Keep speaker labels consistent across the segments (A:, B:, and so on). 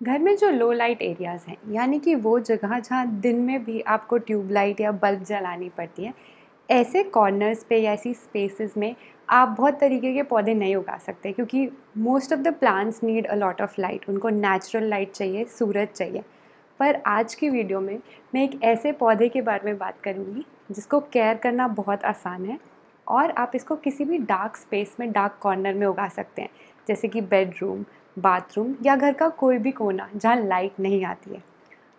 A: घर में जो लो लाइट एरियाज़ हैं, यानी कि वो जगह जहाँ दिन में भी आपको ट्यूब लाइट या बल्ब जलानी पड़ती है, ऐसे कॉर्नर्स पे या ऐसी स्पेसेस में आप बहुत तरीके के पौधे नहीं उगा सकते, क्योंकि most of the plants need a lot of light. उनको नेचुरल लाइट चाहिए, सूरज चाहिए। पर आज की वीडियो में मैं एक ऐसे पौधे के बारे में बात करूँगी जिसको केयर करना बहुत आसान है और आप इसको किसी भी डार्क स्पेस में, डार्क कॉर्नर में उगा सकते हैं, जैसे कि बेडरूम, बाथरूम या घर का कोई भी कोना जहाँ लाइट नहीं आती है।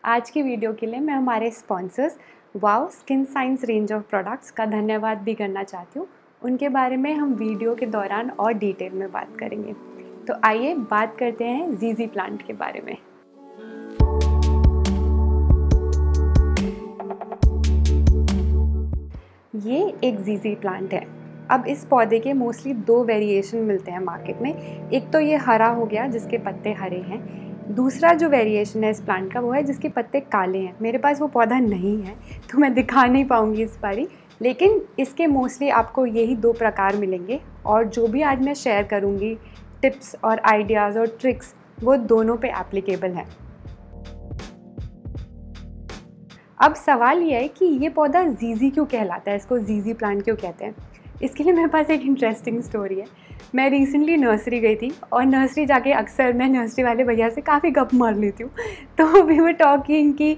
A: आज की वीडियो के लिए मैं हमारे sponsors wow skin science range of products का धन्यवाद भी करना चाहती हूँ। उनके बारे में हम वीडियो के दौरान और डिटेल में बात करेंगे। तो आइए बात करते हैं जीजी प्लांट के बारे में। ये एक जीजी प्लांट है। अब इस पौधे के मोस्टली दो वेरिएशन मिलते हैं मार्केट में। एक तो ये हरा हो गया जिसके पत्ते हरे हैं। दूसरा जो वेरिएशन है इस प्लांट का वो है जिसके पत्ते काले हैं। मेरे पास वो पौधा नहीं है तो मैं दिखा नहीं पाऊँगी इस बारी, लेकिन इसके मोस्टली आपको यही दो प्रकार मिलेंगे। और जो भी आज मैं शेयर करूँगी टिप्स और आइडियाज़ और ट्रिक्स, वो दोनों पे एप्लीकेबल हैं। अब सवाल ये है कि ये पौधा जीजी क्यों कहलाता है, इसको जीजी प्लांट क्यों कहते हैं। इसके लिए मेरे पास एक इंटरेस्टिंग स्टोरी है। मैं रिसेंटली नर्सरी गई थी और नर्सरी जाके अक्सर मैं नर्सरी वाले भैया से काफ़ी गप मार लेती हूँ। तो वी वर टॉकिंग कि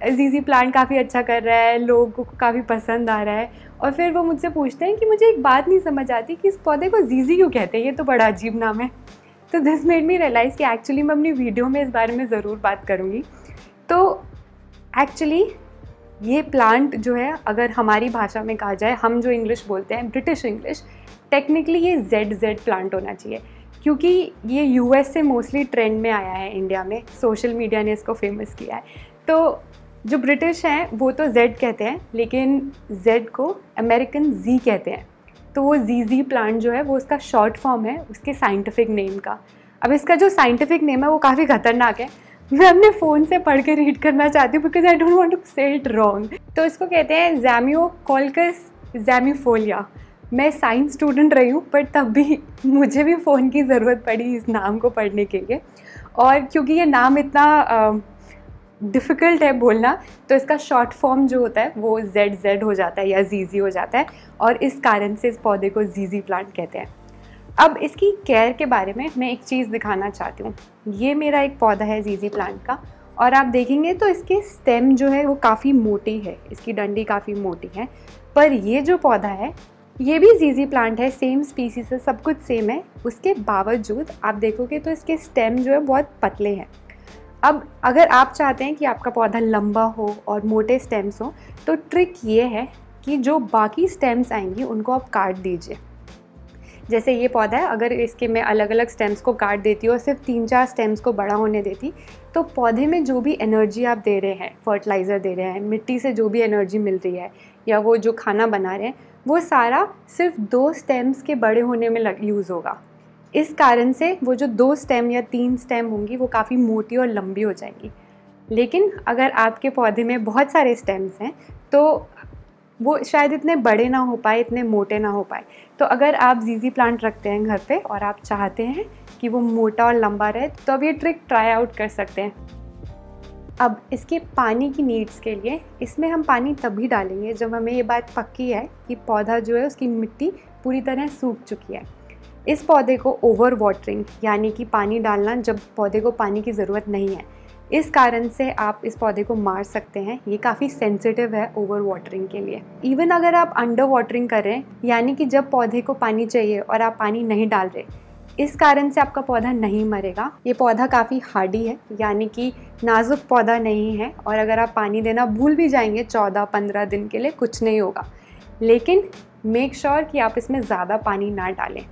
A: जीजी प्लांट काफ़ी अच्छा कर रहा है, लोगों को काफ़ी पसंद आ रहा है। और फिर वो मुझसे पूछते हैं कि मुझे एक बात नहीं समझ आती कि इस पौधे को जीजी क्यों कहते हैं, ये तो बड़ा अजीब नाम है। तो दिस मेड मी रियलाइज़ कि एक्चुअली मैं अपनी वीडियो में इस बारे में ज़रूर बात करूँगी। तो एक्चुअली ये प्लांट जो है, अगर हमारी भाषा में कहा जाए, हम जो इंग्लिश बोलते हैं ब्रिटिश इंग्लिश, टेक्निकली ये ZZ प्लांट होना चाहिए, क्योंकि ये US से मोस्टली ट्रेंड में आया है। इंडिया में सोशल मीडिया ने इसको फेमस किया है। तो जो ब्रिटिश हैं वो तो Z कहते हैं, लेकिन Z को अमेरिकन Z कहते हैं। तो वो ZZ प्लांट जो है वो उसका शॉर्ट फॉर्म है उसके साइंटिफिक नेम का। अब इसका जो साइंटिफिक नेम है वो काफ़ी ख़तरनाक है। मैं अपने फ़ोन से पढ़ के रीड करना चाहती हूँ because I don't want to say it wrong. तो इसको कहते हैं ज़ैमियोकॉल्कस ज़ैमिफोलिया। मैं साइंस स्टूडेंट रही हूँ पर तब भी मुझे भी फ़ोन की ज़रूरत पड़ी इस नाम को पढ़ने के लिए। और क्योंकि ये नाम इतना डिफ़िकल्ट है बोलना, तो इसका शॉर्ट फॉर्म जो होता है वो ZZ हो जाता है या ZZ हो जाता है, और इस कारण से इस पौधे को जीजी प्लांट कहते हैं। अब इसकी केयर के बारे में मैं एक चीज़ दिखाना चाहती हूँ। ये मेरा एक पौधा है जीजी प्लांट का, और आप देखेंगे तो इसके स्टेम जो है वो काफ़ी मोटी है, इसकी डंडी काफ़ी मोटी है। पर ये जो पौधा है ये भी जीजी प्लांट है, सेम स्पीसीज है, सब कुछ सेम है। उसके बावजूद आप देखोगे तो इसके स्टेम जो है बहुत पतले हैं। अब अगर आप चाहते हैं कि आपका पौधा लंबा हो और मोटे स्टेम्स हो, तो ट्रिक ये है कि जो बाकी स्टेम्स आएंगी उनको आप काट दीजिए। जैसे ये पौधा है, अगर इसके मैं अलग अलग स्टेम्स को काट देती हूँ और सिर्फ 3-4 स्टेम्स को बड़ा होने देती, तो पौधे में जो भी एनर्जी आप दे रहे हैं, फर्टिलाइज़र दे रहे हैं, मिट्टी से जो भी एनर्जी मिल रही है, या वो जो खाना बना रहे हैं, वो सारा सिर्फ 2 स्टेम्स के बड़े होने में यूज़ होगा। इस कारण से वो जो 2 स्टेम या 3 स्टेम होंगी वो काफ़ी मोटी और लंबी हो जाएंगी। लेकिन अगर आपके पौधे में बहुत सारे स्टेम्स हैं तो वो शायद इतने बड़े ना हो पाए, इतने मोटे ना हो पाए। तो अगर आप जीजी प्लांट रखते हैं घर पे और आप चाहते हैं कि वो मोटा और लंबा रहे, तो अब ये ट्रिक ट्राई आउट कर सकते हैं। अब इसके पानी की नीड्स के लिए इसमें हम पानी तभी डालेंगे जब हमें ये बात पक्की है कि पौधा जो है उसकी मिट्टी पूरी तरह सूख चुकी है। इस पौधे को ओवर वाटरिंग, यानी कि पानी डालना जब पौधे को पानी की ज़रूरत नहीं है, इस कारण से आप इस पौधे को मार सकते हैं। ये काफ़ी सेंसिटिव है ओवर वाटरिंग के लिए। इवन अगर आप अंडर वाटरिंग कर रहे हैं, यानी कि जब पौधे को पानी चाहिए और आप पानी नहीं डाल रहे, इस कारण से आपका पौधा नहीं मरेगा। ये पौधा काफ़ी हार्डी है, यानी कि नाजुक पौधा नहीं है, और अगर आप पानी देना भूल भी जाएंगे 14-15 दिन के लिए, कुछ नहीं होगा। लेकिन मेक श्योर कि आप इसमें ज़्यादा पानी ना डालें।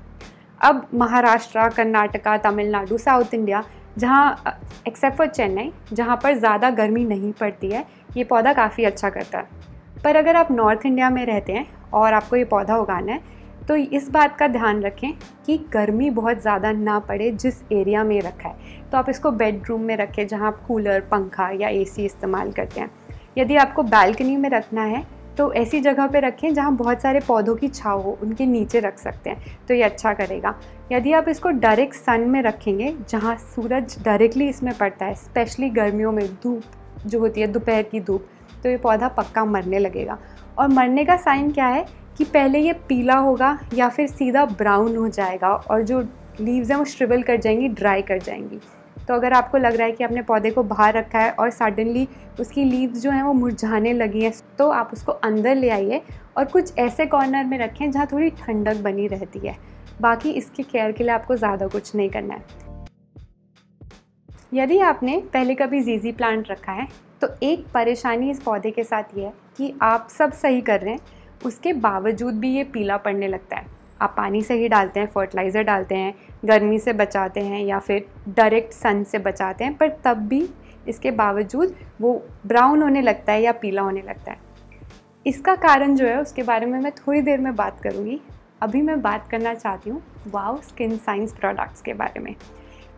A: अब महाराष्ट्र, कर्नाटका, तमिलनाडु, साउथ इंडिया, जहाँ एक्सेप्ट फॉर चेन्नई, जहाँ पर ज़्यादा गर्मी नहीं पड़ती है, ये पौधा काफ़ी अच्छा करता है। पर अगर आप नॉर्थ इंडिया में रहते हैं और आपको ये पौधा उगाना है, तो इस बात का ध्यान रखें कि गर्मी बहुत ज़्यादा ना पड़े जिस एरिया में रखा है। तो आप इसको बेडरूम में रखें जहाँ आप कूलर, पंखा या AC इस्तेमाल करते हैं। यदि आपको बालकनी में रखना है तो ऐसी जगह पे रखें जहाँ बहुत सारे पौधों की छाँव हो, उनके नीचे रख सकते हैं, तो ये अच्छा करेगा। यदि आप इसको डायरेक्ट सन में रखेंगे जहाँ सूरज डायरेक्टली इसमें पड़ता है, स्पेशली गर्मियों में धूप जो होती है, दोपहर की धूप, तो ये पौधा पक्का मरने लगेगा। और मरने का साइन क्या है कि पहले ये पीला होगा या फिर सीधा ब्राउन हो जाएगा और जो लीव्स हैं वो श्रिवल कर जाएंगी, ड्राई कर जाएंगी। तो अगर आपको लग रहा है कि आपने पौधे को बाहर रखा है और सडनली उसकी लीव्स जो हैं वो मुरझाने लगी हैं, तो आप उसको अंदर ले आइए और कुछ ऐसे कॉर्नर में रखें जहाँ थोड़ी ठंडक बनी रहती है। बाकी इसकी केयर के लिए आपको ज़्यादा कुछ नहीं करना है। यदि आपने पहले कभी जीजी प्लांट रखा है तो एक परेशानी इस पौधे के साथ ये है कि आप सब सही कर रहे हैं, उसके बावजूद भी ये पीला पड़ने लगता है। आप पानी सही डालते हैं, फर्टिलाइज़र डालते हैं, गर्मी से बचाते हैं या फिर डायरेक्ट सन से बचाते हैं, पर तब भी इसके बावजूद वो ब्राउन होने लगता है या पीला होने लगता है। इसका कारण जो है उसके बारे में मैं थोड़ी देर में बात करूँगी। अभी मैं बात करना चाहती हूँ वाव स्किन साइंस प्रोडक्ट्स के बारे में।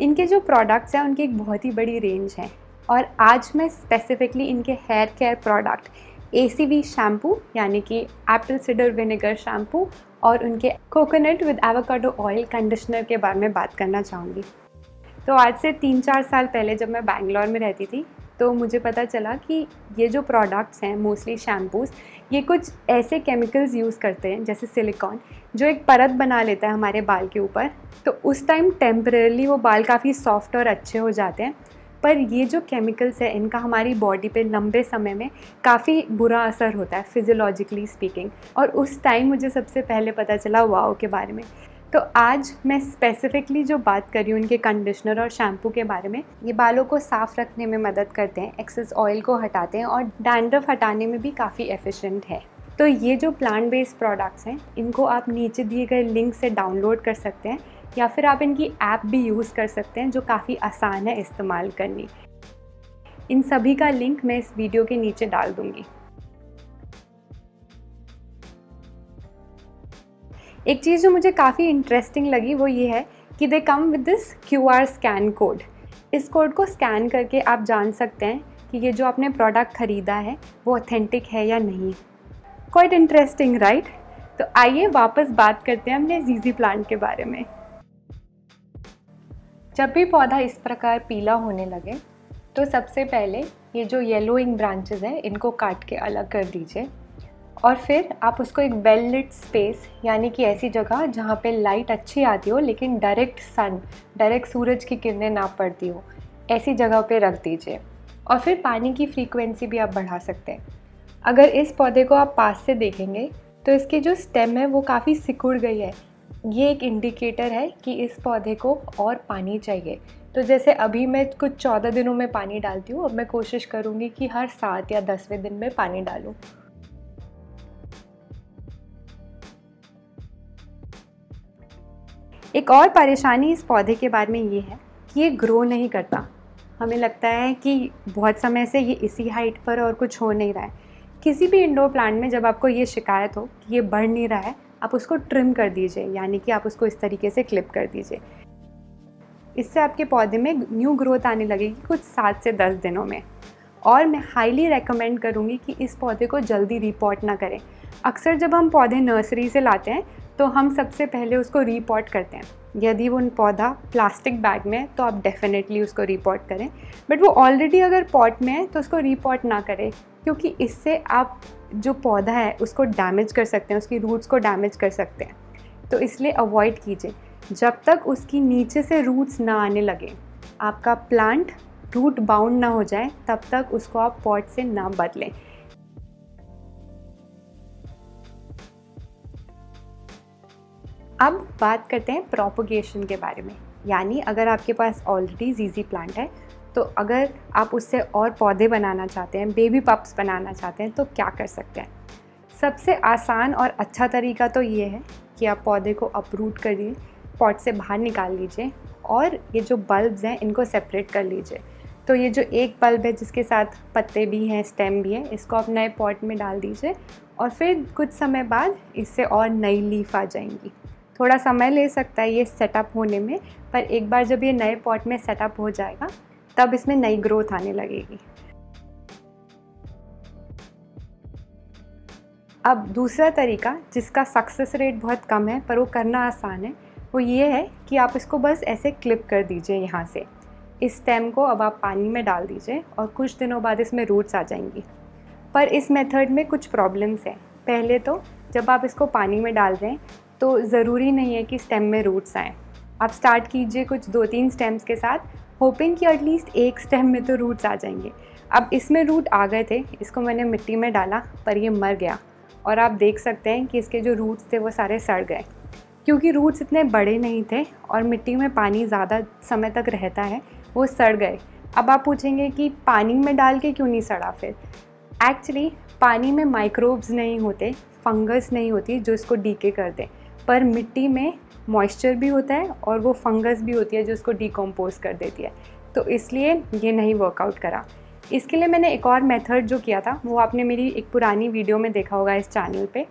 A: इनके जो प्रोडक्ट्स हैं उनकी एक बहुत ही बड़ी रेंज है और आज मैं स्पेसिफिकली इनके hair care product ACV shampoo यानी कि एप्पल सिडर विनेगर शैम्पू और उनके coconut with avocado oil conditioner के बारे में बात करना चाहूँगी। तो आज से 3-4 साल पहले जब मैं बैंगलोर में रहती थी तो मुझे पता चला कि ये जो प्रोडक्ट्स हैं, मोस्टली शैम्पूज़, ये कुछ ऐसे केमिकल्स यूज़ करते हैं जैसे सिलिकॉन, जो एक परत बना लेता है हमारे बाल के ऊपर। तो उस टाइम टेम्परेरली वो बाल काफ़ी सॉफ्ट और अच्छे हो जाते हैं, पर ये जो केमिकल्स है इनका हमारी बॉडी पे लंबे समय में काफ़ी बुरा असर होता है फिजियोलॉजिकली स्पीकिंग। और उस टाइम मुझे सबसे पहले पता चला वाव के बारे में। तो आज मैं स्पेसिफिकली जो बात कर रही हूँ इनके कंडीशनर और शैम्पू के बारे में, ये बालों को साफ़ रखने में मदद करते हैं, एक्सेस ऑयल को हटाते हैं और डैंड्रफ हटाने में भी काफ़ी एफिशिएंट है। तो ये जो प्लांट बेस्ड प्रोडक्ट्स हैं इनको आप नीचे दिए गए लिंक से डाउनलोड कर सकते हैं या फिर आप इनकी ऐप भी यूज़ कर सकते हैं जो काफ़ी आसान है इस्तेमाल करनी। इन सभी का लिंक मैं इस वीडियो के नीचे डाल दूँगी। एक चीज़ जो मुझे काफ़ी इंटरेस्टिंग लगी वो ये है कि they come with this QR scan code. इस कोड को स्कैन करके आप जान सकते हैं कि ये जो आपने प्रोडक्ट ख़रीदा है वो ऑथेंटिक है या नहीं। Quite interesting, right? तो आइए वापस बात करते हैं अपने जीजी प्लांट के बारे में। जब भी पौधा इस प्रकार पीला होने लगे तो सबसे पहले ये जो येलोइंग ब्रांचेस हैं इनको काट के अलग कर दीजिए और फिर आप उसको एक वेल लिट स्पेस यानी कि ऐसी जगह जहाँ पे लाइट अच्छी आती हो लेकिन डायरेक्ट सूरज की किरणें ना पड़ती हो, ऐसी जगह पे रख दीजिए। और फिर पानी की फ्रीक्वेंसी भी आप बढ़ा सकते हैं। अगर इस पौधे को आप पास से देखेंगे तो इसकी जो स्टेम है वो काफ़ी सिकुड़ गई है। ये एक इंडिकेटर है कि इस पौधे को और पानी चाहिए। तो जैसे अभी मैं कुछ 14 दिनों में पानी डालती हूँ, अब मैं कोशिश करूँगी कि हर 7 या 10वें दिन में पानी डालूँ। एक और परेशानी इस पौधे के बारे में ये है कि ये ग्रो नहीं करता। हमें लगता है कि बहुत समय से ये इसी हाइट पर और कुछ हो नहीं रहा है। किसी भी इंडोर प्लांट में जब आपको ये शिकायत हो कि ये बढ़ नहीं रहा है, आप उसको ट्रिम कर दीजिए, यानी कि आप उसको इस तरीके से क्लिप कर दीजिए। इससे आपके पौधे में न्यू ग्रोथ आने लगेगी कुछ 7 से 10 दिनों में। और मैं हाईली रेकमेंड करूँगी कि इस पौधे को जल्दी रीपॉट ना करें। अक्सर जब हम पौधे नर्सरी से लाते हैं तो हम सबसे पहले उसको रीपॉट करते हैं। यदि वो पौधा प्लास्टिक बैग में है तो आप डेफिनेटली उसको रीपॉट करें, बट वो ऑलरेडी अगर पॉट में है तो उसको रीपॉट ना करें, क्योंकि इससे आप जो पौधा है उसको डैमेज कर सकते हैं, उसकी रूट्स को डैमेज कर सकते हैं। तो इसलिए अवॉइड कीजिए। जब तक उसकी नीचे से रूट्स ना आने लगे, आपका प्लांट रूट बाउंड ना हो जाए, तब तक उसको आप पॉट से ना बदलें। अब बात करते हैं प्रोपगेशन के बारे में। यानी अगर आपके पास ऑलरेडी जीजी प्लांट है तो अगर आप उससे और पौधे बनाना चाहते हैं, बेबी पप्स बनाना चाहते हैं, तो क्या कर सकते हैं? सबसे आसान और अच्छा तरीका तो ये है कि आप पौधे को अपरूट करिए, पॉट से बाहर निकाल लीजिए और ये जो बल्ब्स हैं इनको सेपरेट कर लीजिए। तो ये जो एक बल्ब है जिसके साथ पत्ते भी हैं, स्टेम भी है, इसको आप नए पॉट में डाल दीजिए और फिर कुछ समय बाद इससे और नई लीफ आ जाएंगी। थोड़ा समय ले सकता है ये सेटअप होने में, पर एक बार जब ये नए पॉट में सेटअप हो जाएगा तब इसमें नई ग्रोथ आने लगेगी। अब दूसरा तरीका जिसका सक्सेस रेट बहुत कम है पर वो करना आसान है, वो ये है कि आप इसको बस ऐसे क्लिप कर दीजिए यहाँ से। इस स्टेम को अब आप पानी में डाल दीजिए और कुछ दिनों बाद इसमें रूट्स आ जाएंगी। पर इस मेथड में कुछ प्रॉब्लम्स हैं। पहले तो जब आप इसको पानी में डाल रहे हैं तो ज़रूरी नहीं है कि स्टेम में रूट्स आएँ। आप स्टार्ट कीजिए कुछ 2-3 स्टेम्स के साथ, होपिंग कि एटलीस्ट एक स्टेम में तो रूट्स आ जाएंगे। अब इसमें रूट आ गए थे, इसको मैंने मिट्टी में डाला पर ये मर गया और आप देख सकते हैं कि इसके जो रूट्स थे वो सारे सड़ गए, क्योंकि रूट्स इतने बड़े नहीं थे और मिट्टी में पानी ज़्यादा समय तक रहता है, वो सड़ गए। अब आप पूछेंगे कि पानी में डाल के क्यों नहीं सड़ा फिर? एक्चुअली पानी में माइक्रोब्स नहीं होते, फंगस नहीं होती जो इसको डीके कर दे, पर मिट्टी में मॉइस्चर भी होता है और वो फंगस भी होती है जो इसको डिकम्पोज कर देती है, तो इसलिए ये नहीं वर्कआउट करा। इसके लिए मैंने एक और मेथड जो किया था वो आपने मेरी एक पुरानी वीडियो में देखा होगा इस चैनल पे।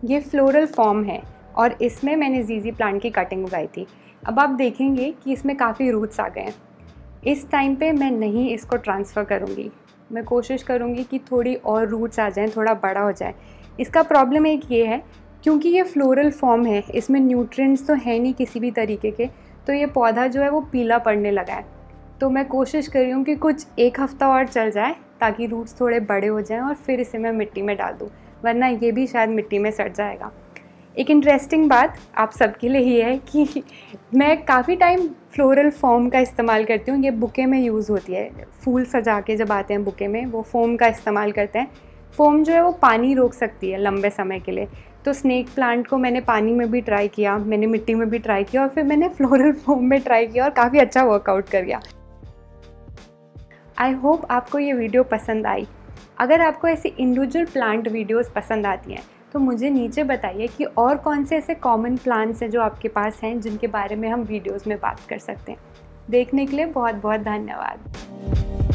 A: ये फ्लोरल फॉर्म है और इसमें मैंने जीजी प्लांट की कटिंग उगाई थी। अब आप देखेंगे कि इसमें काफ़ी रूट्स आ गए हैं। इस टाइम पे मैं नहीं इसको ट्रांसफ़र करूँगी, मैं कोशिश करूँगी कि थोड़ी और रूट्स आ जाएँ, थोड़ा बड़ा हो जाए। इसका प्रॉब्लम एक ये है, क्योंकि ये फ्लोरल फॉर्म है, इसमें न्यूट्रिएंट्स तो है नहीं किसी भी तरीके के, तो ये पौधा जो है वो पीला पड़ने लगा है। तो मैं कोशिश कर रही हूँ कि कुछ 1 हफ़्ता और चल जाए ताकि रूट्स थोड़े बड़े हो जाएं और फिर इसे मैं मिट्टी में डाल दूँ, वरना ये भी शायद मिट्टी में सड़ जाएगा। एक इंटरेस्टिंग बात आप सबके लिए ये है कि मैं काफ़ी टाइम फ्लोरल फॉर्म का इस्तेमाल करती हूँ। ये बुके में यूज़ होती है, फूल सजा के जब आते हैं बुके में वो फोम का इस्तेमाल करते हैं। फोम जो है वो पानी रोक सकती है लंबे समय के लिए। तो स्नेक प्लांट को मैंने पानी में भी ट्राई किया, मैंने मिट्टी में भी ट्राई किया और फिर मैंने फ्लोरल फॉर्म में ट्राई किया और काफ़ी अच्छा वर्कआउट कर गया। आई होप आपको ये वीडियो पसंद आई। अगर आपको ऐसी इंडिविजुअल प्लांट वीडियोस पसंद आती हैं तो मुझे नीचे बताइए कि और कौन से ऐसे कॉमन प्लांट्स हैं जो आपके पास हैं जिनके बारे में हम वीडियोस में बात कर सकते हैं। देखने के लिए बहुत बहुत धन्यवाद।